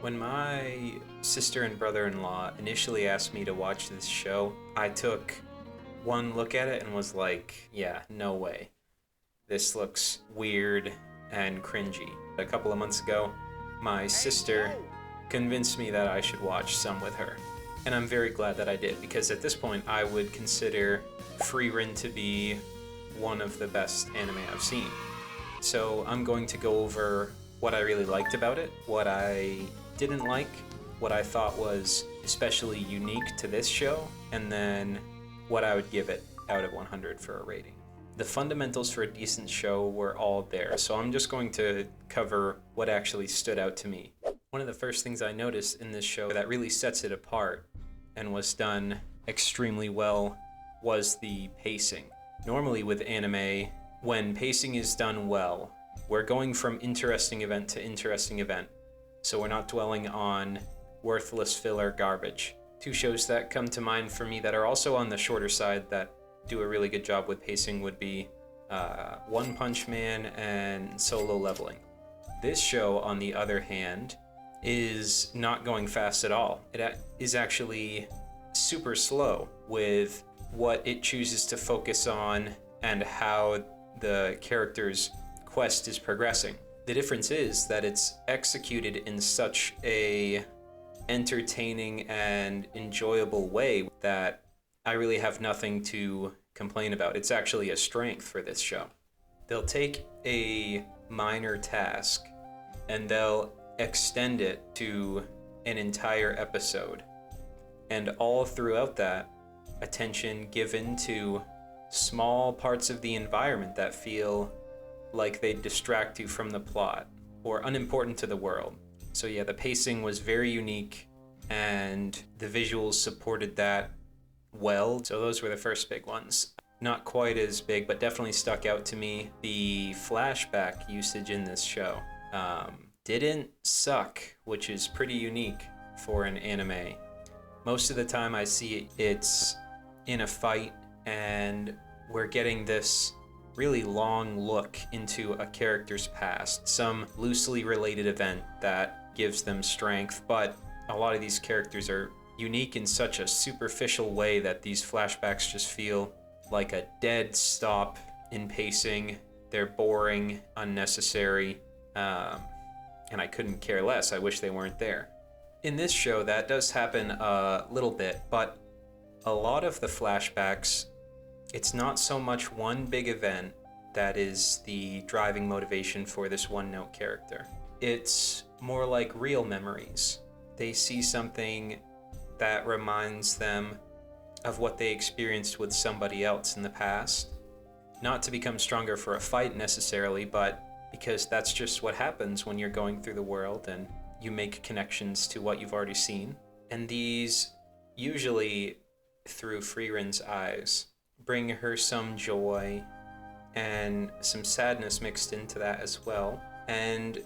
When my sister and brother-in-law initially asked me to watch this show, I took one look at it and was like, yeah, no way. This looks weird and cringy. A couple of months ago, my sister convinced me that I should watch some with her. And I'm very glad that I did, because at this point I would consider Frieren to be one of the best anime I've seen. So I'm going to go over what I really liked about it, what I didn't like, what I thought was especially unique to this show, and then what I would give it out of 100 for a rating. The fundamentals for a decent show were all there, so I'm just going to cover what actually stood out to me. One of the first things I noticed in this show that really sets it apart and was done extremely well was the pacing. Normally with anime, when pacing is done well, we're going from interesting event to interesting event, so we're not dwelling on worthless filler garbage. Two shows that come to mind for me that are also on the shorter side that do a really good job with pacing would be One Punch Man and Solo Leveling. This show, on the other hand, is not going fast at all. It is actually super slow with what it chooses to focus on and how the character's quest is progressing. The difference is that it's executed in such a entertaining and enjoyable way that I really have nothing to complain about. It's actually a strength for this show. They'll take a minor task and they'll extend it to an entire episode. And all throughout that, attention given to small parts of the environment that feel like they distract you from the plot or unimportant to the world. So yeah, the pacing was very unique and the visuals supported that well. So those were the first big ones. Not quite as big, but definitely stuck out to me. The flashback usage in this show didn't suck, which is pretty unique for an anime. Most of the time I see it's in a fight and we're getting this really long look into a character's past, some loosely related event that gives them strength, but a lot of these characters are unique in such a superficial way that these flashbacks just feel like a dead stop in pacing. They're boring, unnecessary, and I couldn't care less. I wish they weren't there. In this show, that does happen a little bit, but a lot of the flashbacks, it's not so much one big event that is the driving motivation for this one-note character. It's more like real memories. They see something that reminds them of what they experienced with somebody else in the past. Not to become stronger for a fight necessarily, but because that's just what happens when you're going through the world and you make connections to what you've already seen. And these, usually through Frieren's eyes, bring her some joy and some sadness mixed into that as well. And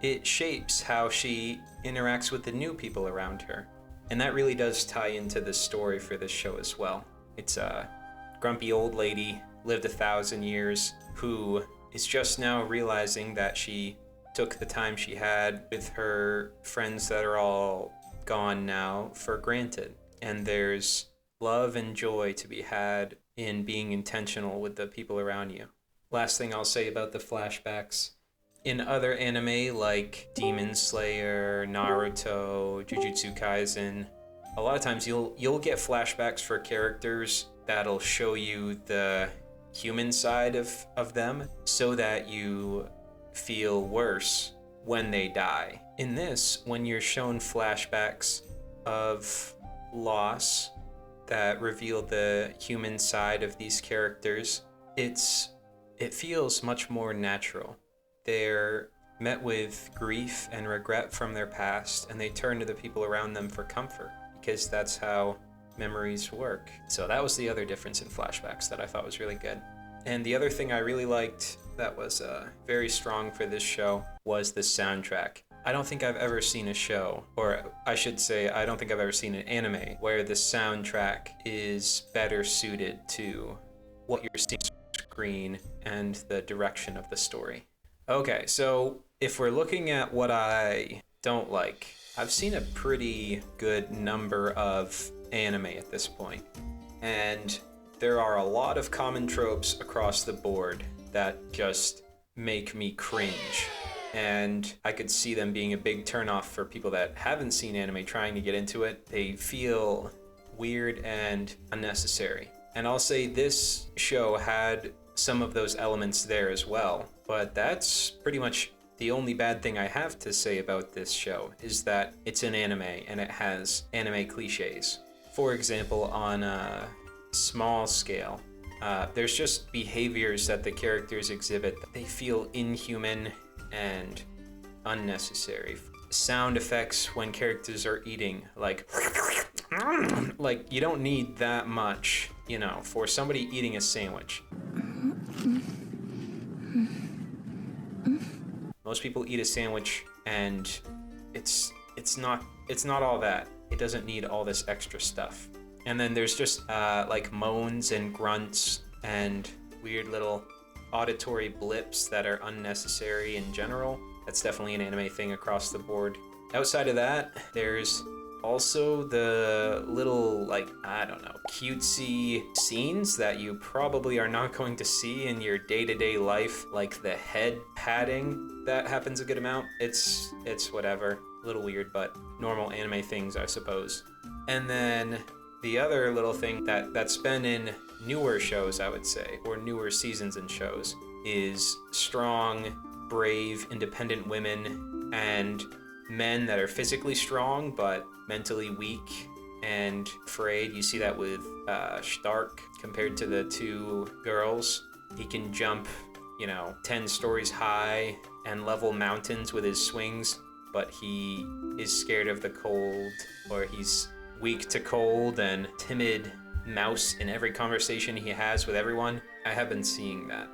it shapes how she interacts with the new people around her. And that really does tie into the story for this show as well. It's a grumpy old lady, lived 1,000 years, who is just now realizing that she took the time she had with her friends that are all gone now for granted. And there's love and joy to be had in being intentional with the people around you. Last thing I'll say about the flashbacks. In other anime like Demon Slayer, Naruto, Jujutsu Kaisen, a lot of times you'll get flashbacks for characters that'll show you the human side of them so that you feel worse when they die. In this, when you're shown flashbacks of loss that reveal the human side of these characters, it feels much more natural. They're met with grief and regret from their past, and they turn to the people around them for comfort, because that's how memories work. So that was the other difference in flashbacks that I thought was really good. And the other thing I really liked that was very strong for this show was the soundtrack. I don't think I've ever seen a show, or I should say, I don't think I've ever seen an anime where the soundtrack is better suited to what you're seeing on screen and the direction of the story. Okay, so if we're looking at what I don't like. I've seen a pretty good number of anime at this point, and there are a lot of common tropes across the board that just make me cringe. And I could see them being a big turnoff for people that haven't seen anime trying to get into it. They feel weird and unnecessary. And I'll say this show had some of those elements there as well, but that's pretty much the only bad thing I have to say about this show, is that it's an anime and it has anime cliches. For example, on a small scale, there's just behaviors that the characters exhibit that they feel inhuman and unnecessary. Sound effects when characters are eating, like you don't need that much, for somebody eating a sandwich. Most people eat a sandwich and it's not all that. It doesn't need all this extra stuff. And then there's just like moans and grunts and weird little auditory blips that are unnecessary in general. That's definitely an anime thing across the board. Outside of that, there's also the little, cutesy scenes that you probably are not going to see in your day-to-day life, like the head patting that happens a good amount. It's whatever, a little weird, but normal anime things, I suppose. And then the other little thing that's been in newer shows, I would say, or newer seasons in shows, is strong, brave, independent women and men that are physically strong but mentally weak and afraid. You see that with Stark compared to the two girls. He can jump, 10 stories high and level mountains with his swings, but he is scared of the cold, or he's weak to cold and timid mouse in every conversation he has with everyone. I have been seeing that.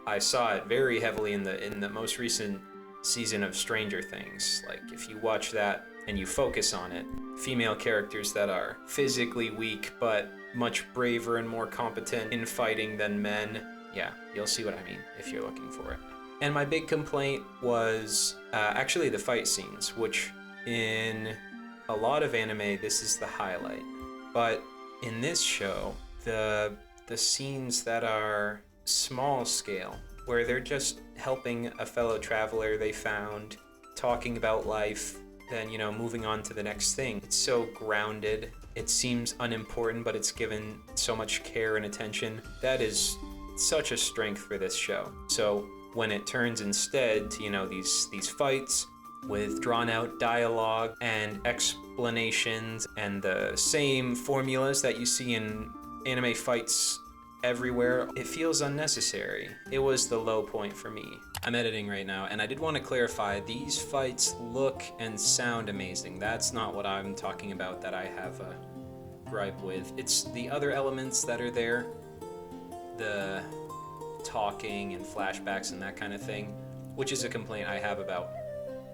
I saw it very heavily in the most recent season of Stranger Things. Like, if you watch that and you focus on it, female characters that are physically weak but much braver and more competent in fighting than men, yeah, you'll see what I mean if you're looking for it. And my big complaint was actually the fight scenes, which in a lot of anime, this is the highlight. But in this show, the scenes that are small scale, where they're just helping a fellow traveler they found, talking about life, then, moving on to the next thing. It's so grounded. It seems unimportant, but it's given so much care and attention. That is such a strength for this show. So when it turns instead to, these fights with drawn out dialogue and explanations and the same formulas that you see in anime fights everywhere, it feels unnecessary. It was the low point for me. I'm editing right now, and I did want to clarify, these fights look and sound amazing. That's not what I'm talking about that I have a gripe with. It's the other elements that are there, the talking and flashbacks and that kind of thing, which is a complaint I have about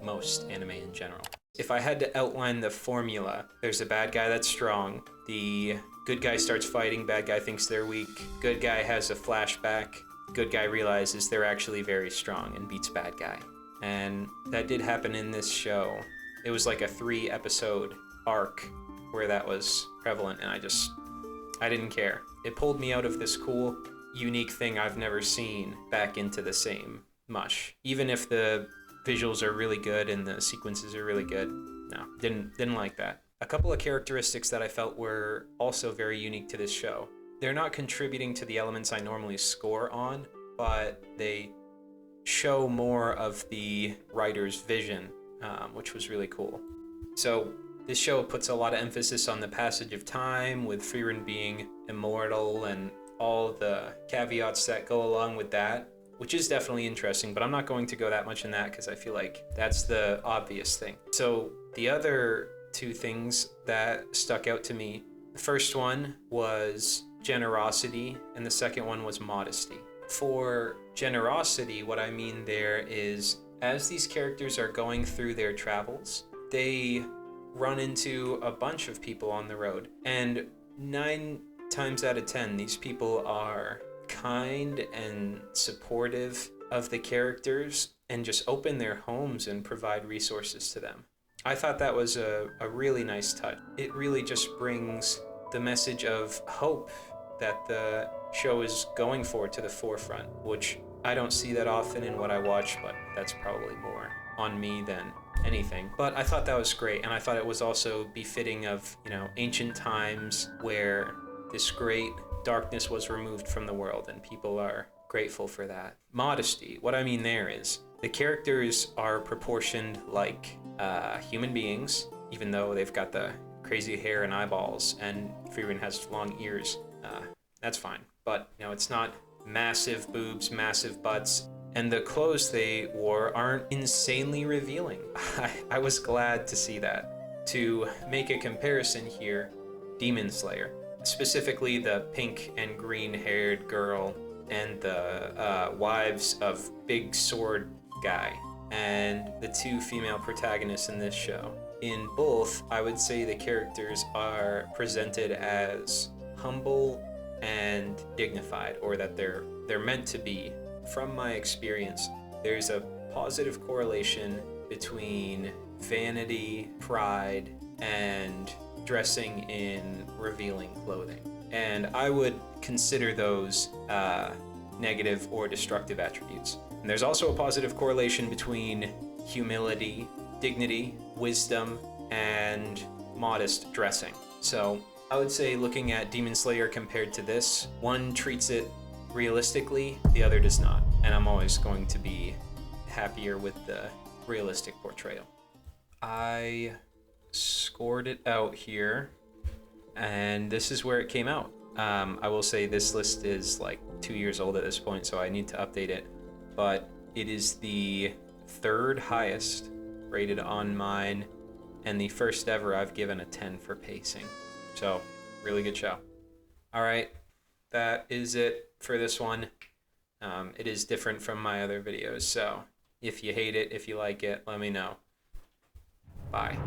most anime in general. If I had to outline the formula, there's a bad guy that's strong, the good guy starts fighting, bad guy thinks they're weak, good guy has a flashback, good guy realizes they're actually very strong and beats bad guy. And that did happen in this show. It was like a 3-episode arc where that was prevalent, and I didn't care. It pulled me out of this cool, unique thing I've never seen back into the same mush. Even if the visuals are really good and the sequences are really good, no, didn't like that. A couple of characteristics that I felt were also very unique to this show. They're not contributing to the elements I normally score on, but they show more of the writer's vision, which was really cool. So this show puts a lot of emphasis on the passage of time, with Frieren being immortal and all the caveats that go along with that, which is definitely interesting, but I'm not going to go that much in that because I feel like that's the obvious thing. So the other two things that stuck out to me, the first one was generosity, and the second one was modesty. For generosity, what I mean there is, as these characters are going through their travels, they run into a bunch of people on the road, and 9 times out of 10, these people are kind and supportive of the characters, and just open their homes and provide resources to them. I thought that was a really nice touch. It really just brings the message of hope that the show is going for to the forefront, which I don't see that often in what I watch, but that's probably more on me than anything. But I thought that was great, and I thought it was also befitting of, ancient times where this great darkness was removed from the world, and people are grateful for that. Modesty. What I mean there is the characters are proportioned like human beings, even though they've got the crazy hair and eyeballs, and Frieren has long ears. That's fine. But, it's not massive boobs, massive butts, and the clothes they wore aren't insanely revealing. I was glad to see that. To make a comparison here, Demon Slayer, specifically the pink and green-haired girl and the wives of Big Sword Guy, and the two female protagonists in this show. In both, I would say the characters are presented as humble and dignified, or that they're meant to be. From my experience, there's a positive correlation between vanity, pride, and dressing in revealing clothing. And I would consider those negative or destructive attributes. And there's also a positive correlation between humility, dignity, wisdom, and modest dressing. So I would say, looking at Demon Slayer compared to this, one treats it realistically, the other does not. And I'm always going to be happier with the realistic portrayal. I scored it out here, and this is where it came out. I will say this list is like 2 years old at this point, so I need to update it. But it is the third highest rated on mine, and the first ever I've given a 10 for pacing. So, really good show. All right, that is it for this one. It is different from my other videos, so if you hate it, if you like it, let me know. Bye.